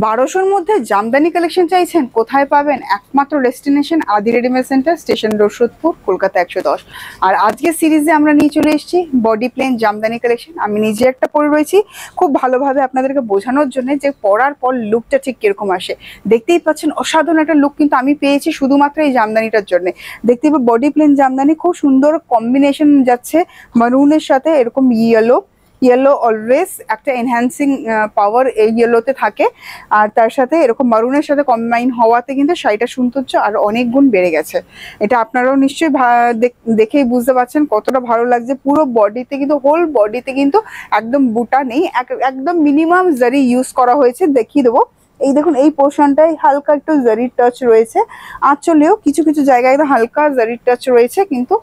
1200-র মধ্যে জামদানি কালেকশন চাইছেন? কোথায় পাবেন? একমাত্র ডেস্টিনেশন আদি readymade centre, station road, Sodepur, Kolkata 110। আর আজকের সিরিজে আমরা নিয়ে চলে এসেছি বডি প্লেন জামদানি কালেকশন। আমি নিজে একটা পরে রয়েছি, খুব ভালোভাবে আপনাদেরকে বোঝানোর জন্য যে পরার পর লুকটা ঠিক কিরকম আসে। দেখতেই পাচ্ছেন অসাধারণ একটা লুক কিন্তু আমি পেয়েছি শুধুমাত্র এই জামদানিটার জন্য। দেখতে পাবো বডি প্লেন জামদানি, খুব সুন্দর কম্বিনেশন যাচ্ছে মারুনের সাথে, এরকম ইয়েলো অলওয়েজ একটা এনহ্যান্সিং পাওয়ার এই ইয়েলোতে থাকে, আর তার সাথে এরকম মারুনের সাথে কম্বাইন হওয়াতে কিন্তু শাড়িটা সৌন্দর্য আর অনেক গুণ বেড়ে গেছে। এটা আপনারাও নিশ্চয়ই দেখেই বুঝতে পারছেন কতটা ভালো লাগছে। পুরো বডিতে কিন্তু, হোল বডিতে কিন্তু একদম বুটা নেই, একদম মিনিমাম জারি ইউজ করা হয়েছে। দেখিয়ে দেবো, এই দেখুন এই পোর্শনটাই হালকা একটু জারির টাচ রয়েছে, আঁচলেও কিছু কিছু জায়গায় একদম হালকা জারির টাচ রয়েছে, কিন্তু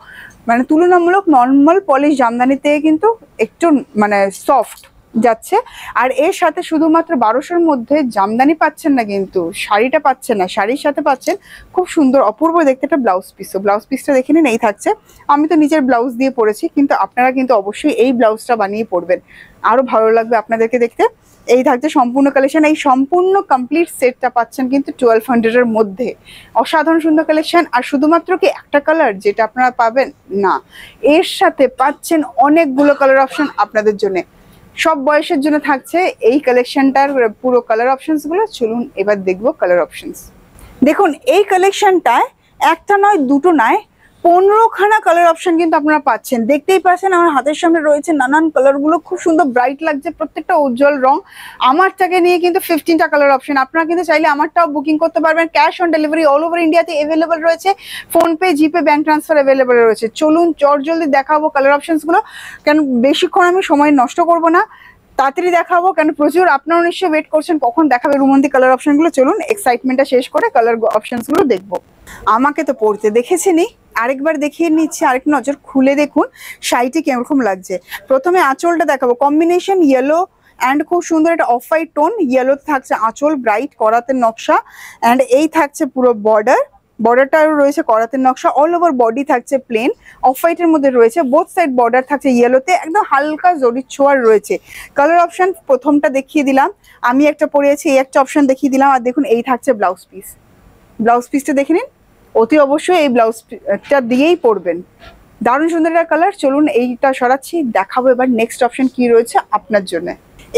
মানে তুলনামূলক নর্মাল পলিশ জামদানিতে কিন্তু একটু মানে সফট যাচ্ছে। আর এর সাথে শুধুমাত্র 1200-র মধ্যে জামদানি পাচ্ছেন না, কিন্তু শাড়িটা পাচ্ছেন না, শাড়ির সাথে পাচ্ছেন খুব সুন্দর অপূর্ব দেখতে একটা ব্লাউজ পিস। ব্লাউজ পিসটা দেখে নিন, এই থাকছে। আমি তো নিজের ব্লাউজ দিয়ে পরেছি, কিন্তু আপনারা কিন্তু অবশ্যই এই ব্লাউজটা বানিয়ে পরবেন, আরো ভালো লাগবে আপনাদেরকে দেখতে। এই থাকছে সম্পূর্ণ কালেকশন। এই সম্পূর্ণ কমপ্লিট সেটটা পাচ্ছেন কিন্তু 1200-এর মধ্যে। অসাধারণ সুন্দর কালেকশন। আর শুধুমাত্র কি একটা কালার যেটা আপনারা পাবেন না, এর সাথে পাচ্ছেন অনেকগুলো কালার অপশন আপনাদের জন্য, সব বয়সের জন্য থাকছে এই কালেকশনটার পুরো কালার অপশনস গুলো। চলুন এবার দেখবো কালার অপশনস। দেখুন এই কালেকশনটায় একটা নয়, দুটো নয়, 15খানা কালার অপশন কিন্তু আপনারা পাচ্ছেন। দেখতেই পাচ্ছেন আমার হাতের সামনে রয়েছে নানান কালার গুলো, খুব সুন্দর ব্রাইট লাগছে, প্রত্যেকটা উজ্জ্বল রং। আমারটাকে নিয়ে কিন্তু 15টা কালার অপশন। আপনারা কিন্তু চাইলে আমারটাও বুকিং করতে পারবেন। Cash on delivery all over ইন্ডিয়াতে অ্যাভেলেবল রয়েছে, ফোনপে, জিপে, ব্যাংক ট্রান্সফার অ্যাভেলেবল রয়েছে। চলুন জলদি দেখাবো কালার অপশনস গুলো, কেন বেশিক্ষণ আমি সময় নষ্ট করব না, তাড়াতাড়ি দেখাবো, কেন প্রচুর আপনারা নিশ্চয়ই ওয়েট করছেন কখন দেখাবে রুমন্দি কালার অপশন গুলো। চলুন এক্সাইটমেন্টটা শেষ করে কালার অপশনস গুলো দেখবো। আমাকে তো পড়তে দেখেছেনই, আরেকবার দেখিয়ে নিচ্ছি, আরেক নজর খুলে দেখুন শাড়িটি কিরকম লাগছে। প্রথমে আঁচলটা দেখাবো, কম্বিনেশন ইয়েলো অ্যান্ড খুব সুন্দর একটা অফ হোয়াইট টোন, ইয়েলো থাকছে আঁচল, ব্রাইট করাতের নকশা, অ্যান্ড এই থাকছে পুরো বর্ডারটাও রয়েছে করাতের নকশা। অল ওভার বডি থাকছে প্লেন, অফ হোয়াইটের মধ্যে রয়েছে, বোথ সাইড বর্ডার থাকছে ইয়েলোতে, একদম হালকা জরির ছোঁয়ার রয়েছে। কালার অপশন প্রথমটা দেখিয়ে দিলাম, আমি একটা পরেছি, এই একটা অপশন দেখিয়ে দিলাম। আর দেখুন এই থাকছে ব্লাউজ পিস। ব্লাউজ পিসটা দেখে নিন, অতি অবশ্যই এই ব্লাউজটা দিয়েই পরবেন। দারুণ সুন্দর একটা কালার। চলুন এইটা সরাচ্ছি, দেখাবো এবার নেক্সট অপশন কি রয়েছে আপনার জন্য।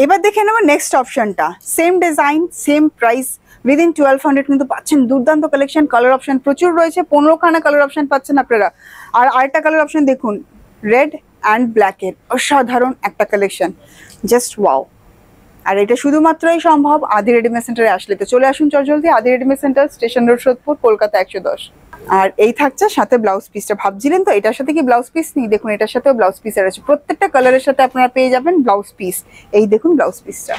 এবার দেখে নেবো নেক্সট অপশনটা, same design same price, within 1200 কিন্তু পাচ্ছেন দুর্দান্ত কালেকশন। কালার অপশন প্রচুর রয়েছে, 15খানা কালার অপশন পাচ্ছেন আপনারা। আর আরেকটা কালার অপশন দেখুন, রেড অ্যান্ড ব্ল্যাকের অসাধারণ একটা কালেকশন, জাস্ট ওয়াও। আর এটা শুধুমাত্রই সম্ভব আদি রেডিমেড সেন্টারে আসলে। তো চলে আসুন জলদি, আদি readymade centre, station road, Sodepur, Kolkata 110। আর এই থাকছে সাথে ব্লাউজ পিসটা। ভাবছিলেন তো এটার সাথে কি ব্লাউজ পিস নেই, দেখুন এটার সাথেও ব্লাউজ পিস আছে। প্রত্যেকটা কালারের সাথে আপনারা পেয়ে যাবেন ব্লাউজ পিস। এই দেখুন ব্লাউজ পিসটা।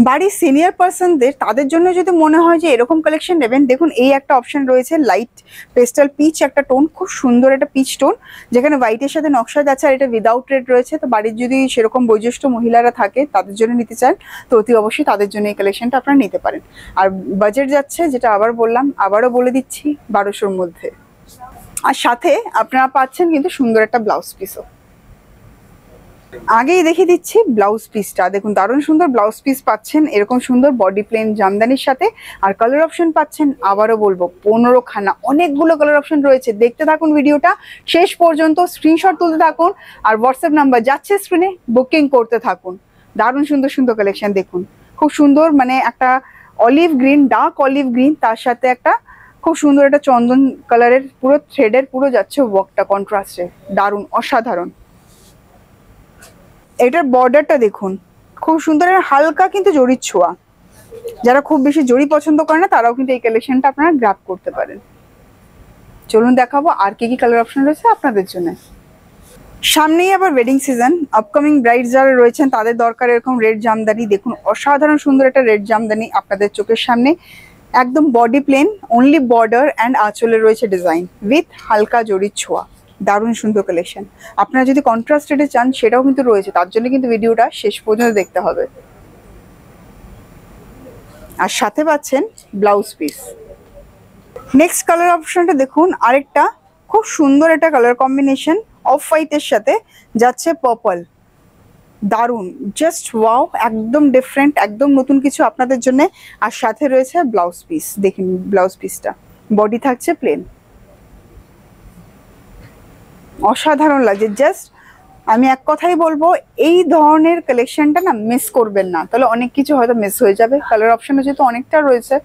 বাড়ির সিনিয়র পার্সনদের, তাদের জন্য যদি মনে হয় যে এরকম কালেকশন নেবেন, দেখুন এই একটা অপশন রয়েছে, লাইট পেস্টাল পিচ একটা টোন, খুব সুন্দর একটা পিচ টোন, যেখানে হোয়াইটের সাথে নকশা যাচ্ছে। আর এটা উইদাউট রেড রয়েছে। তো বাড়ির যদি সেরকম বয়োজ্যেষ্ঠ মহিলারা থাকে, তাদের জন্য নিতে চান, তো অতি অবশ্যই তাদের জন্য এই কালেকশনটা আপনারা নিতে পারেন। আর বাজেট যাচ্ছে, যেটা আবার বললাম, আবারও বলে দিচ্ছি, 1200-র মধ্যে। আর সাথে আপনারা পাচ্ছেন কিন্তু সুন্দর একটা ব্লাউজ পিসও। আগেই দেখিয়ে দিচ্ছি ব্লাউজ পিসটা, দেখুন দারুণ সুন্দর ব্লাউজ পিস পাচ্ছেন এরকম সুন্দর বডি প্লেন জামদানির সাথে। আর কালার অপশন পাচ্ছেন আবারও বলবো 15খানা, অনেকগুলো কালার অপশন রয়েছে। দেখতে থাকুন ভিডিওটা শেষ পর্যন্ত, স্ক্রিনশট তুলতে থাকুন, আর হোয়াটসঅ্যাপ নাম্বার যাচ্ছে স্ক্রিনে, বুকিং করতে থাকুন। দারুণ সুন্দর সুন্দর কালেকশন দেখুন, খুব সুন্দর, মানে একটা olive green, dark olive green, তার সাথে একটা খুব সুন্দর একটা চন্দন কালারের পুরো থ্রেডের পুরো যাচ্ছে ওয়ার্কটা কন্ট্রাস্টে, দারুণ অসাধারণ। এটার বর্ডারটা দেখুন খুব সুন্দর, হালকা কিন্তু জরির ছোঁয়া। যারা খুব বেশি জরি পছন্দ করে না, তারাও কিন্তু এই কালেকশনটা আপনারা গ্র্যাব করতে পারেন। চলুন দেখাবো আর কি কি কালার অপশন রয়েছে আপনাদের জন্য। সামনেই আবার ওয়েডিং সিজন, আপকামিং ব্রাইড যারা রয়েছেন তাদের দরকার এরকম রেড জামদানি। দেখুন অসাধারণ সুন্দর একটা রেড জামদানি আপনাদের চোখের সামনে, একদম body plain, only border and আঁচলে রয়েছে ডিজাইন উইথ হালকা জরির ছোঁয়া। দারুণ সুন্দর কালেকশন। আপনারা যদি কন্ট্রাস্টেডে চান সেটাও কিন্তু রয়েছে, তার জন্য কিন্তু ভিডিওটা শেষ পর্যন্ত দেখতে হবে। আর সাথে পাচ্ছেন ব্লাউজ পিস। নেক্সট কালার অপশনটা দেখুন, আরেকটা খুব সুন্দর একটা কালার কম্বিনেশন, অফ হোয়াইটের সাথে যাচ্ছে পার্পল, দারুন, জাস্ট ওয়াও, একদম ডিফারেন্ট, একদম নতুন কিছু আপনাদের জন্য। আর সাথে রয়েছে ব্লাউজ পিস, দেখুন ব্লাউজ পিসটা, বডি থাকছে প্লেন, অসাধারণ লাগছে। জাস্ট আমি এক কথাই বলবো, এই ধরনের কালেকশনটা না মিস করবেন না, তাহলে অনেক কিছু হয়তো মিস হয়ে যাবে। কালার অপশনও যেহেতু অনেকটা রয়েছে,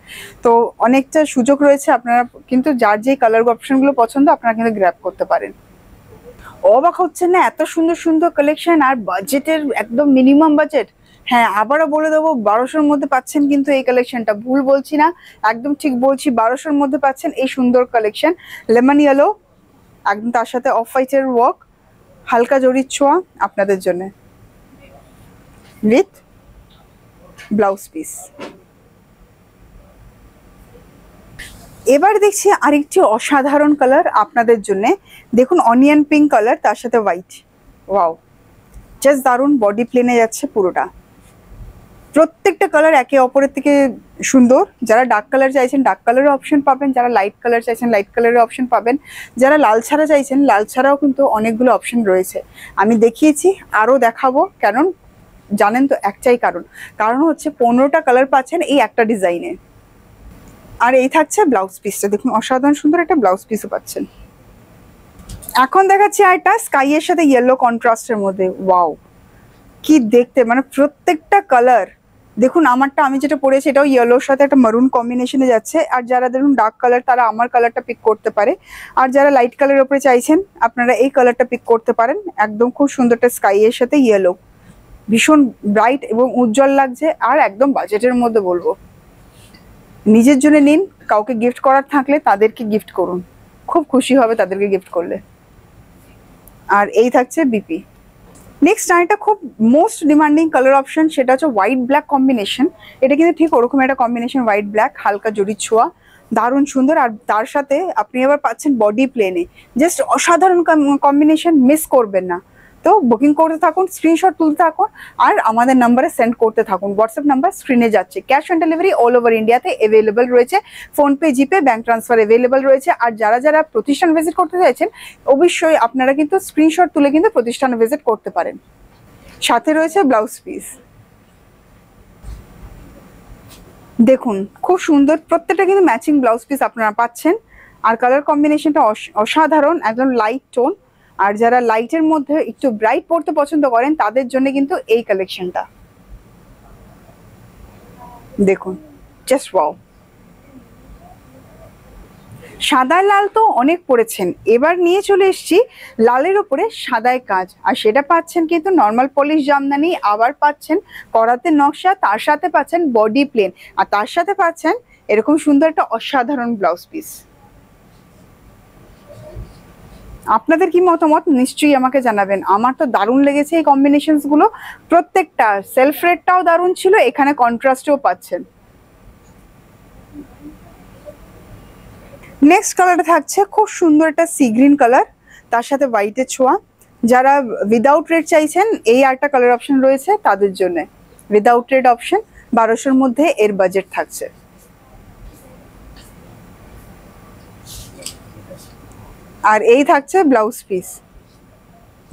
তো অনেকটা সুযোগ রয়েছে, আপনারা কিন্তু যার যেই কালার অপশনগুলো পছন্দ আপনারা কিন্তু গ্র্যাব করতে পারেন। অবাক হচ্ছেন না, এত সুন্দর সুন্দর কালেকশন আর বাজেটের একদম মিনিমাম বাজেট। হ্যাঁ, আবারও বলে দেবো, 1200-র মধ্যে পাচ্ছেন কিন্তু এই কালেকশনটা, ভুল বলছি না, একদম ঠিক বলছি, 1200-র মধ্যে পাচ্ছেন এই সুন্দর কালেকশন। লেমন ইয়েলো, একদম তার সাথে অফ হোয়াইটের ওয়ার্ক, হালকা জরির ছোঁয়া আপনাদের জন্য, উইথ ব্লাউজ পিস। এবার দেখছি আরেকটি অসাধারণ কালার আপনাদের জন্য, দেখুন অনিয়ন পিঙ্ক কালার, তার সাথে হোয়াইট, ওয়াও, জাস্ট দারুন, বডি প্লেনে যাচ্ছে পুরোটা। প্রত্যেকটা কালার একে অপরের থেকে সুন্দর। যারা ডার্ক কালার চাইছেন ডার্ক কালারের অপশন পাবেন, যারা লাইট কালার চাইছেন লাইট কালারের অপশন পাবেন, যারা লাল ছাড়া চাইছেন লাল ছাড়াও কিন্তু অনেকগুলো অপশন রয়েছে। আমি দেখিয়েছি, আরও দেখাবো, কারণ জানেন তো একটাই কারণ, কারণ হচ্ছে 15টা কালার পাচ্ছেন এই একটা ডিজাইনে। আর এই থাকছে ব্লাউজ পিসটা, দেখুন অসাধারণ সুন্দর একটা ব্লাউজ পিসও পাচ্ছেন। এখন দেখাচ্ছি আরেকটা স্কাইয়ের সাথে ইয়েলো কন্ট্রাস্টের মধ্যে, ওয়াও কি দেখতে, মানে প্রত্যেকটা কালার দেখুন। আমারটা আমি যেটা পরেছি এটাও ইয়েলোর সাথে একটা মারুন কম্বিনেশনে যাচ্ছে। আর যারা দেখুন ডার্ক কালার তারা আমার কালারটা পিক করতে পারে, আর যারা লাইট কালারের উপরে চাইছেন আপনারা এই কালারটা পিক করতে পারেন। একদম খুব সুন্দরটা স্কাইয়ের সাথে ইয়েলো, ভীষণ ব্রাইট এবং উজ্জ্বল লাগছে, আর একদম বাজেটের মধ্যে বলবো। নিজের জন্য নিন, কাউকে গিফট করার থাকলে তাদেরকে গিফট করুন, খুব খুশি হবে তাদেরকে গিফট করলে। আর এই থাকছে বিপি। নেক্সট আরেকটা খুব মোস্ট ডিমান্ডিং কালার অপশন, সেটা হচ্ছে হোয়াইট ব্ল্যাক কম্বিনেশন। এটা কিন্তু ঠিক ওরকম একটা কম্বিনেশন, হোয়াইট ব্ল্যাক, হালকা জরির ছোঁয়া, দারুণ সুন্দর। আর তার সাথে আপনি আবার পাচ্ছেন বডি প্লেনে, জাস্ট অসাধারণ কম্বিনেশন, মিস করবেন না। তো বুকিং করতে থাকুন, স্ক্রিনশট তুলতে থাকুন, আর আমাদের নাম্বারে সেন্ড করতে থাকুন। হোয়াটসঅ্যাপ নাম্বার স্ক্রিনে যাচ্ছে। Cash on delivery all over ইন্ডিয়াতে অ্যাভেলেবেল রয়েছে, ফোনপে, জিপে, ব্যাঙ্ক ট্রান্সফার অ্যাভেলেবেল রয়েছে। আর যারা যারা প্রতিষ্ঠান ভিজিট করতে চাইছেন অবশ্যই আপনারা কিন্তু স্ক্রিনশট তুলে কিন্তু প্রতিষ্ঠানে ভিজিট করতে পারেন। সাথে রয়েছে ব্লাউজ পিস, দেখুন খুব সুন্দর, প্রত্যেকটা কিন্তু ম্যাচিং ব্লাউজ পিস আপনারা পাচ্ছেন। আর কালার কম্বিনেশনটা অসাধারণ, একদম লাইট টোন। আর যারা লাইটের মধ্যে একটু ব্রাইট পড়তে পছন্দ করেন তাদের জন্য কিন্তু এই কালেকশনটা, দেখুন জাস্ট ওয়াও। সাদা লাল তো অনেক পড়েছেন, এবার নিয়ে চলে এসেছি লালের উপরে সাদায় কাজ, আর সেটা পাচ্ছেন কিন্তু নর্মাল পলিশ জামদানি, আবার পাচ্ছেন করাতে নকশা, তার সাথে পাচ্ছেন বডি প্লেন, আর তার সাথে পাচ্ছেন এরকম সুন্দর একটা অসাধারণ ব্লাউজ পিস। আপনাদের কি মতামত নিশ্চয়ই আমাকে জানাবেন। আমার তো দারুণ লেগেছে এই কম্বিনেশনস গুলো, প্রত্যেকটা সেলফ রেডটাও দারুণ ছিল, এখানে কন্ট্রাস্টেও পাচ্ছেন। নেক্সট কালারটা থাকছে খুব সুন্দর একটা সি গ্রিন কালার, তার সাথে হোয়াইটের ছোঁয়া। যারা উইদাউট রেড চাইছেন এই আরেকটা কালার অপশন রয়েছে তাদের জন্য, উইদাউট রেড অপশন, 1200-র মধ্যে এর বাজেট থাকছে। আর এই থাকছে ব্লাউজ পিস,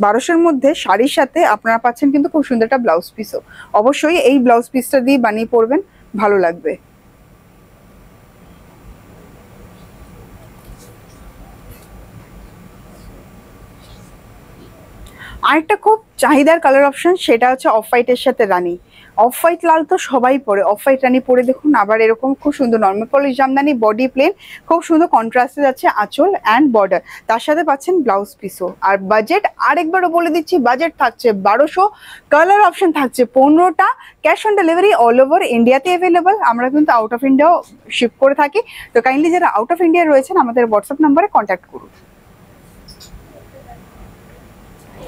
1200-র মধ্যে শাড়ির সাথে আপনারা পাচ্ছেন কিন্তু খুব সুন্দর একটা ব্লাউজ পিসও। অবশ্যই এই ব্লাউজ পিসটা দিয়ে বানিয়ে পরবেন, ভালো লাগবে। আরেকটা খুব চাহিদার কালার অপশন, সেটা হচ্ছে অফ হোয়াইটের সাথে রানী। অফ হোয়াইট লাল তো সবাই পরে, অফ হোয়াইট রানী পরে দেখুন। আবার এরকম খুব সুন্দর normal polish Jamdani, body plain, খুব সুন্দর কন্ট্রাস্টে যাচ্ছে আঁচল অ্যান্ড বর্ডার, তার সাথে পাচ্ছেন ব্লাউজ পিসও। আর বাজেট আরেকবারও বলে দিচ্ছি, বাজেট থাকছে 1200, কালার অপশন থাকছে 15টা, cash on delivery all over ইন্ডিয়াতে অ্যাভেলেবল। আমরা কিন্তু আউট অফ ইন্ডিয়াও শিপ করে থাকি, তো কাইন্ডলি যারা আউট অফ ইন্ডিয়া রয়েছেন আমাদের হোয়াটসঅ্যাপ নাম্বারে কন্ট্যাক্ট করুন।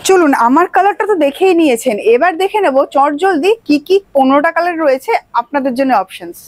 চলুন, আমার কালারটা তো দেখেই নিয়েছেন, এবার দেখে নেবো চটজলদি কি কি 15টা কালার রয়েছে আপনাদের জন্য অপশনস।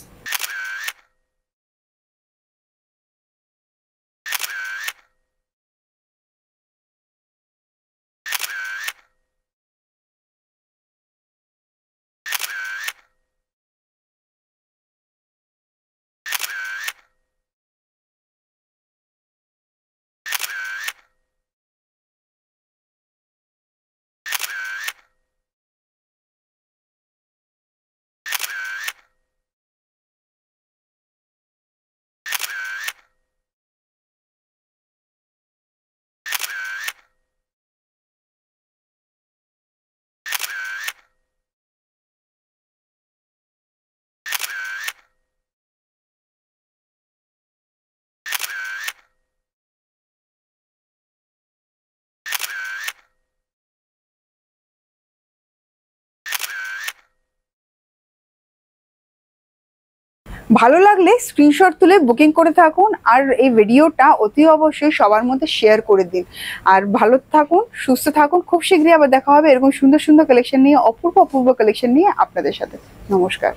ভালো লাগলে স্ক্রিনশট তুলে বুকিং করে থাকুন, আর এই ভিডিওটা অতি অবশ্যই সবার মধ্যে শেয়ার করে দিন। আর ভালো থাকুন, সুস্থ থাকুন, খুব শীঘ্রই আবার দেখা হবে এরকম সুন্দর সুন্দর কালেকশন নিয়ে, অপূর্ব অপূর্ব কালেকশন নিয়ে আপনাদের সাথে। নমস্কার।